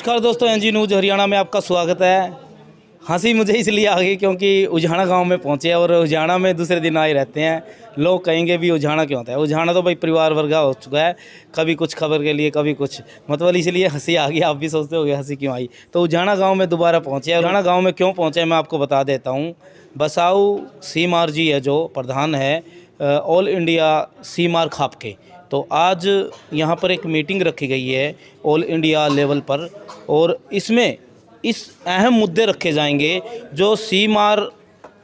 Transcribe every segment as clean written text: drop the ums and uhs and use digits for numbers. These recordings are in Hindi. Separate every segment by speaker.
Speaker 1: नमस्कार दोस्तों, एनजी न्यूज़ हरियाणा में आपका स्वागत है। हंसी मुझे इसलिए आ गई क्योंकि उजाना गांव में पहुंचे और उजाना में दूसरे दिन आए रहते हैं। लोग कहेंगे भी उजाना क्यों होता है। उजाना तो भाई परिवार वर्गा हो चुका है, कभी कुछ खबर के लिए कभी कुछ, मतलब इसलिए हंसी आ गई। आप भी सोचते होगे हंसी क्यों आई। तो उजाना गाँव में दोबारा पहुँचे। उजाना गाँव में क्यों पहुँचे मैं आपको बता देता हूँ। बसाऊ सीमार जी है जो प्रधान है ऑल इंडिया सीमार खाप के। तो आज यहाँ पर एक मीटिंग रखी गई है ऑल इंडिया लेवल पर, और इसमें इस अहम मुद्दे रखे जाएंगे जो सीमार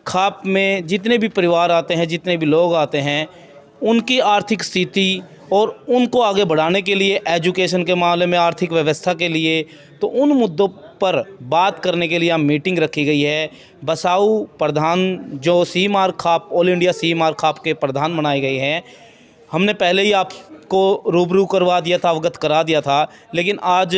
Speaker 1: खाप में जितने भी परिवार आते हैं, जितने भी लोग आते हैं, उनकी आर्थिक स्थिति और उनको आगे बढ़ाने के लिए, एजुकेशन के मामले में, आर्थिक व्यवस्था के लिए, तो उन मुद्दों पर बात करने के लिए यहाँ मीटिंग रखी गई है। बसाऊ प्रधान जो सीमार खाप ऑल इंडिया सीमार खाप के प्रधान बनाए गए हैं, हमने पहले ही आपको रूबरू करवा दिया था, अवगत करा दिया था, लेकिन आज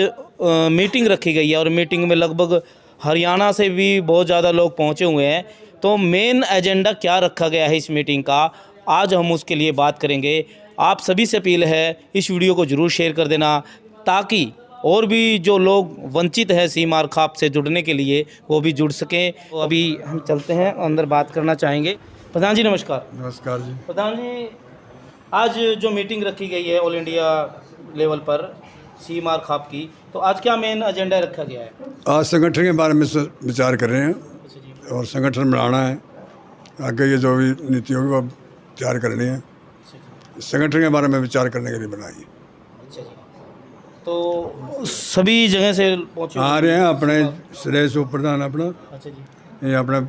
Speaker 1: मीटिंग रखी गई है और मीटिंग में लगभग हरियाणा से भी बहुत ज़्यादा लोग पहुंचे हुए हैं। तो मेन एजेंडा क्या रखा गया है इस मीटिंग का, आज हम उसके लिए बात करेंगे। आप सभी से अपील है इस वीडियो को ज़रूर शेयर कर देना, ताकि और भी जो लोग वंचित हैं सीमार खाप से जुड़ने के लिए वो भी जुड़ सकें। तो अभी हम चलते हैं, अंदर बात करना चाहेंगे। प्रधान जी नमस्कार।
Speaker 2: नमस्कार जी।
Speaker 1: प्रधान जी, आज जो मीटिंग रखी गई है ऑल इंडिया लेवल पर सीमार खाप की, तो आज क्या मेन एजेंडा रखा गया है?
Speaker 2: आज संगठन के बारे में विचार कर रहे हैं
Speaker 1: अच्छा जी।
Speaker 2: और संगठन बनाना है। आगे ये जो भी नीति होगी वो तैयार करनी है।
Speaker 1: अच्छा जी।
Speaker 2: संगठन के बारे में विचार करने के लिए बनाई।
Speaker 1: अच्छा जी। तो सभी जगह से पहुँचे
Speaker 2: आ रहे हैं अपने श्रेष्ठ उप प्रधान अपना,
Speaker 1: अच्छा जी।
Speaker 2: ये अपने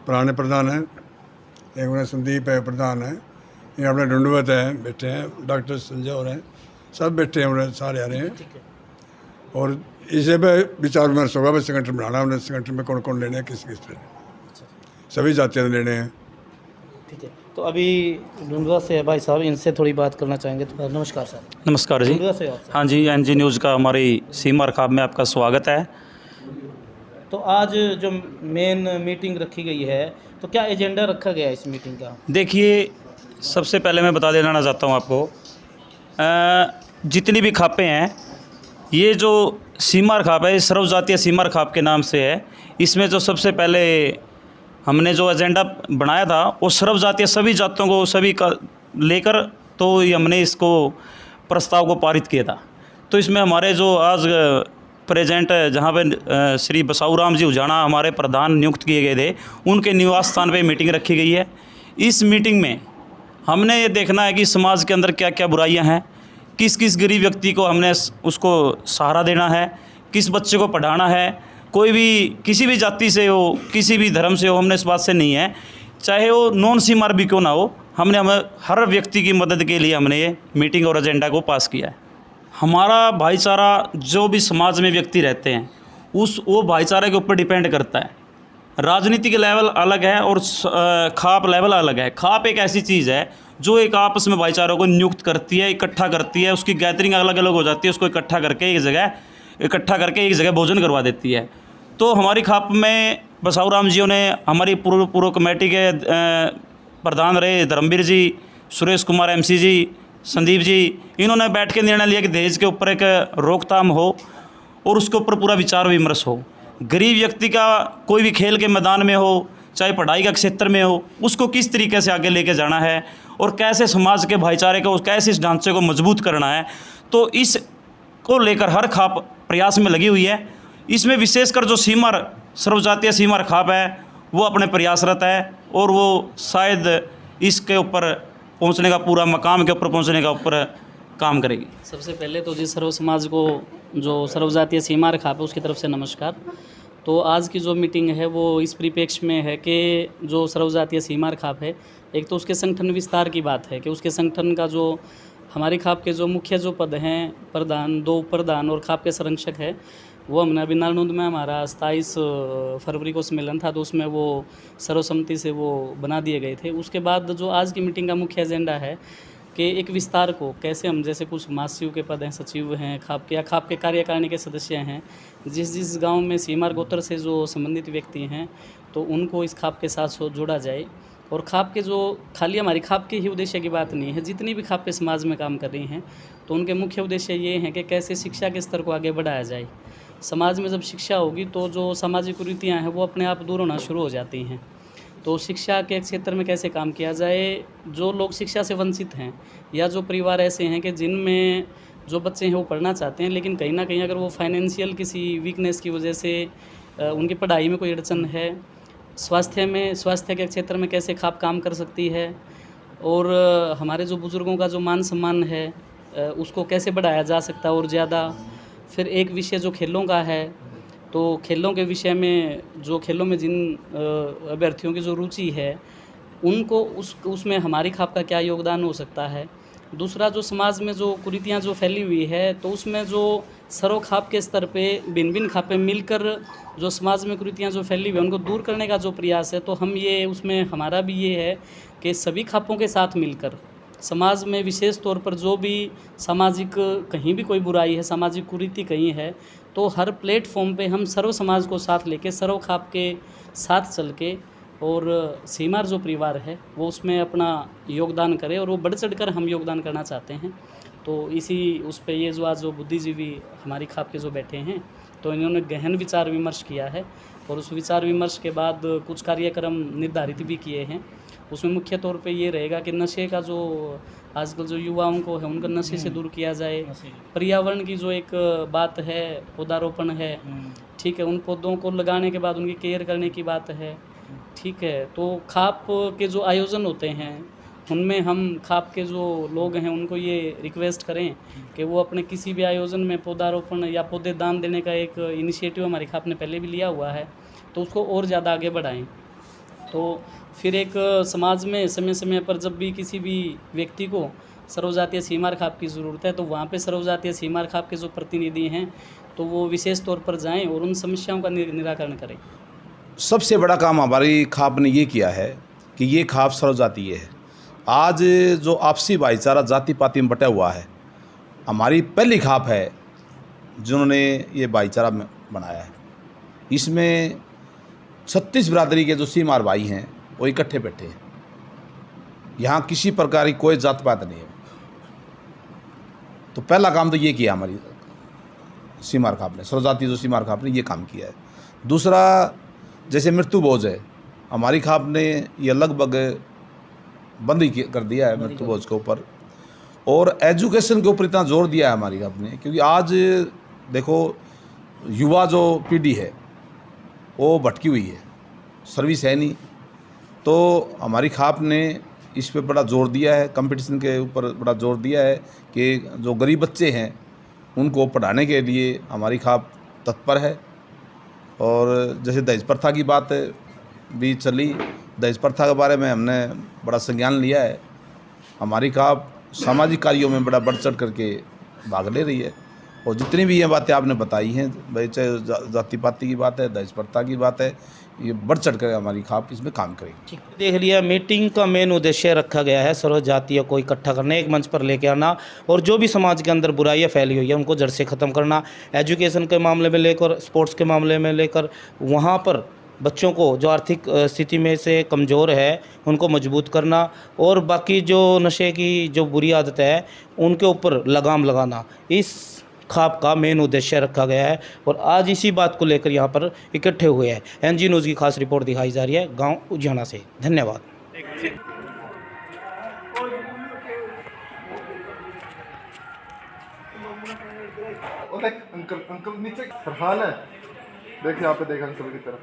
Speaker 2: पुराने प्रधान हैं, एक उन्हें संदीप है प्रधान है, ये अपने ढूंढवत हैं बैठे हैं, डॉक्टर संजय और हैं, सब बैठे हैं, उन्हें सारे आ रहे हैं।
Speaker 1: ठीक है।
Speaker 2: और इसे पे विचार विमर्श होगा, भाई संगठन बनाना है, उन्हें संगठन में कौन कौन लेने हैं, किस किस तरह
Speaker 1: अच्छा जी।
Speaker 2: सभी जातियाँ लेने हैं।
Speaker 1: ठीक है। तो अभी ढूंढवा से है भाई साहब, इनसे थोड़ी बात करना चाहेंगे। तो नमस्कार सर।
Speaker 3: नमस्कार जी।
Speaker 1: ढूंढवा से आप सर।
Speaker 3: हाँ जी, एनजी न्यूज़ का हमारी सीमार खाप में आपका स्वागत है।
Speaker 1: तो आज जो मेन मीटिंग रखी गई है, तो क्या एजेंडा रखा गया है इस मीटिंग का?
Speaker 3: देखिए, सबसे पहले मैं बता देना चाहता हूँ आपको, जितनी भी खापें हैं, ये जो सीमार खाप है, ये सर्वजातीय सीमार खाप के नाम से है। इसमें जो सबसे पहले हमने जो एजेंडा बनाया था वो सर्वजातीय सभी जातियों को सभी का लेकर, तो ये हमने इसको प्रस्ताव को पारित किया था। तो इसमें हमारे जो आज प्रेजेंट जहाँ पे श्री बसाऊ राम जी उजाना हमारे प्रधान नियुक्त किए गए थे, उनके निवास स्थान पे मीटिंग रखी गई है। इस मीटिंग में हमने ये देखना है कि समाज के अंदर क्या क्या बुराइयां हैं, किस किस गरीब व्यक्ति को हमने उसको सहारा देना है, किस बच्चे को पढ़ाना है। कोई भी किसी भी जाति से हो, किसी भी धर्म से हो, हमने इस बात से नहीं है, चाहे वो नॉन सीमार भी क्यों ना हो, हमने हर व्यक्ति की मदद के लिए हमने ये मीटिंग और एजेंडा को पास किया है। हमारा भाईचारा जो भी समाज में व्यक्ति रहते हैं वो भाईचारे के ऊपर डिपेंड करता है। राजनीतिक लेवल अलग है और खाप लेवल अलग है। खाप एक ऐसी चीज़ है जो एक आपस में भाईचारों को नियुक्त करती है, इकट्ठा करती है, उसकी गैदरिंग अलग अलग हो जाती है, उसको इकट्ठा करके एक जगह भोजन करवा देती है। तो हमारी खाप में बसाऊ राम जी ने, हमारी पूर्व कमेटी के प्रधान रहे धर्मवीर जी, सुरेश कुमार एमसी जी, संदीप जी, इन्होंने बैठ के निर्णय लिया कि दहेज के ऊपर एक रोकथाम हो और उसके ऊपर पूरा विचार विमर्श हो। गरीब व्यक्ति का कोई भी खेल के मैदान में हो, चाहे पढ़ाई का क्षेत्र में हो, उसको किस तरीके से आगे लेके जाना है और कैसे समाज के भाईचारे को, कैसे इस ढांचे को मजबूत करना है। तो इस को लेकर हर खाप प्रयास में लगी हुई है। इसमें विशेषकर जो सीमार सर्वजातीय सीमार खाप है वो अपने प्रयासरत है और वो शायद इसके ऊपर पहुंचने का, पूरा मकाम के ऊपर पहुंचने का ऊपर काम करेगी।
Speaker 4: सबसे पहले तो जी सर्व समाज को, जो सर्वजातीय सीमार खाप है, उसकी तरफ से नमस्कार। तो आज की जो मीटिंग है वो इस परिप्रेक्ष्य में है कि जो सर्वजातीय सीमार खाप है, एक तो उसके संगठन विस्तार की बात है कि उसके संगठन का जो हमारे खाप के जो मुख्य जो पद हैं, प्रधान, 2 प्रधान और खाप के संरक्षक है, वो हमने अभी नालनूद में हमारा 27 फरवरी को सम्मेलन था, तो उसमें वो सर्वसम्मति से वो बना दिए गए थे। उसके बाद जो आज की मीटिंग का मुख्य एजेंडा है कि एक विस्तार को कैसे हम, जैसे कुछ महासचिव के पद हैं, सचिव हैं खाप के, या खाप के कार्यकारिणी के सदस्य हैं, जिस गांव में सीमार गोत्र से जो संबंधित व्यक्ति हैं, तो उनको इस खाप के साथ जोड़ा जाए। और खाप के जो, खाली हमारी खाप के ही उद्देश्य की बात नहीं है, जितनी भी खाप पे समाज में काम कर रही हैं, तो उनके मुख्य उद्देश्य ये हैं कि कैसे शिक्षा के स्तर को आगे बढ़ाया जाए। समाज में जब शिक्षा होगी तो जो सामाजिक कुरीतियाँ हैं वो अपने आप दूर होना शुरू हो जाती हैं। तो शिक्षा के क्षेत्र में कैसे काम किया जाए, जो लोग शिक्षा से वंचित हैं या जो परिवार ऐसे हैं कि जिनमें जो बच्चे हैं वो पढ़ना चाहते हैं, लेकिन कहीं ना कहीं अगर वो फाइनेंशियल किसी वीकनेस की वजह से उनकी पढ़ाई में कोई अड़चन है, स्वास्थ्य के क्षेत्र में कैसे खाप काम कर सकती है, और हमारे जो बुज़ुर्गों का जो मान सम्मान है उसको कैसे बढ़ाया जा सकता है और ज़्यादा। फिर एक विषय जो खेलों का है, तो खेलों के विषय में जो खेलों में जिन अभ्यर्थियों की जो रुचि है उनको उसमें हमारी खाप का क्या योगदान हो सकता है। दूसरा, जो समाज में जो कुरीतियाँ जो फैली हुई है तो उसमें जो सरोखाप के स्तर पे भिन्न खापें मिलकर जो समाज में कुरीतियाँ जो फैली हुई है उनको दूर करने का जो प्रयास है, तो हम ये उसमें हमारा भी ये है कि सभी खापों के साथ मिलकर समाज में विशेष तौर पर जो भी सामाजिक कहीं भी कोई बुराई है, सामाजिक कुरीति कहीं है, तो हर प्लेटफॉर्म पे हम सर्व समाज को साथ लेके सर्व खाप के साथ चल के और सीमार जो परिवार है वो उसमें अपना योगदान करे, और वो बढ़ चढ़कर हम योगदान करना चाहते हैं। तो इसी उस पे ये जो आज जो बुद्धिजीवी हमारी खाप के जो बैठे हैं तो इन्होंने गहन विचार विमर्श किया है, और उस विचार विमर्श के बाद कुछ कार्यक्रम निर्धारित भी किए हैं। उसमें मुख्य तौर पे ये रहेगा कि नशे का जो आजकल जो युवाओं को है उनका नशे से दूर किया जाए, पर्यावरण की जो एक बात है, पौधारोपण है, ठीक है, उन पौधों को लगाने के बाद उनकी केयर करने की बात है, ठीक है। तो खाप के जो आयोजन होते हैं उनमें हम खाप के जो लोग हैं उनको ये रिक्वेस्ट करें कि वो अपने किसी भी आयोजन में पौधारोपण या पौधे दान देने का एक इनिशिएटिव हमारी खाप ने पहले भी लिया हुआ है, तो उसको और ज़्यादा आगे बढ़ाएं। तो फिर एक समाज में समय समय पर जब भी किसी भी व्यक्ति को सर्वजातीय सीमार खाप की ज़रूरत है तो वहाँ पे सर्वजातीय सीमार खाप के जो प्रतिनिधि हैं तो वो विशेष तौर पर जाएं और उन समस्याओं का निराकरण करें।
Speaker 5: सबसे बड़ा काम हमारी खाप ने ये किया है कि ये खाप सर्वजातीय है। आज जो आपसी भाईचारा जाति पाति में बटा हुआ है, हमारी पहली खाप है जिन्होंने ये भाईचारा बनाया है। इसमें 36 बिरादरी के जो सीमार भाई हैं वो इकट्ठे बैठे हैं। यहाँ किसी प्रकार की कोई जात पात नहीं है। तो पहला काम तो ये किया हमारी सीमार खाप ने, सर्वजातीय जो सीमार खाप ने ये काम किया है। दूसरा, जैसे मृत्यु भोज है, हमारी खाप ने ये लगभग बंद ही कर दिया है मृत्यु भोज के ऊपर, और एजुकेशन के ऊपर इतना जोर दिया है हमारी खाप ने, क्योंकि आज देखो युवा जो पीढ़ी है वो भटकी हुई है, सर्विस है नहीं। तो हमारी खाप ने इस पे बड़ा जोर दिया है, कंपटीशन के ऊपर बड़ा जोर दिया है कि जो गरीब बच्चे हैं उनको पढ़ाने के लिए हमारी खाप तत्पर है। और जैसे दहेज प्रथा की बात भी चली, दहेज प्रथा के बारे में हमने बड़ा संज्ञान लिया है। हमारी खाप सामाजिक कार्यों में बड़ा बढ़ चढ़ करके भाग ले रही है, और जितनी भी ये बातें आपने बताई हैं, भाई चाहे जाति पाति की बात है, दहेज प्रथा की बात है, ये बढ़ चढ़ कर हमारी खाप इसमें काम करेगी।
Speaker 1: देख लिया, मीटिंग का मेन उद्देश्य रखा गया है सर्व जातीय को इकट्ठा करना, एक मंच पर लेके आना, और जो भी समाज के अंदर बुराइयां फैली हुई है उनको जड़ से ख़त्म करना। एजुकेशन के मामले में लेकर, स्पोर्ट्स के मामले में लेकर, वहाँ पर बच्चों को जो आर्थिक स्थिति में से कमज़ोर है उनको मजबूत करना, और बाकी जो नशे की जो बुरी आदत है उनके ऊपर लगाम लगाना, इस खाप का मेन उद्देश्य रखा गया है। और आज इसी बात को लेकर यहाँ पर इकट्ठे हुए हैं। एनजी न्यूज़ की खास रिपोर्ट दिखाई जा रही है गांव उजियाना से। धन्यवाद।
Speaker 6: अंकल नीचे फरहान है, देख यहाँ पे, देख अंकल की तरफ।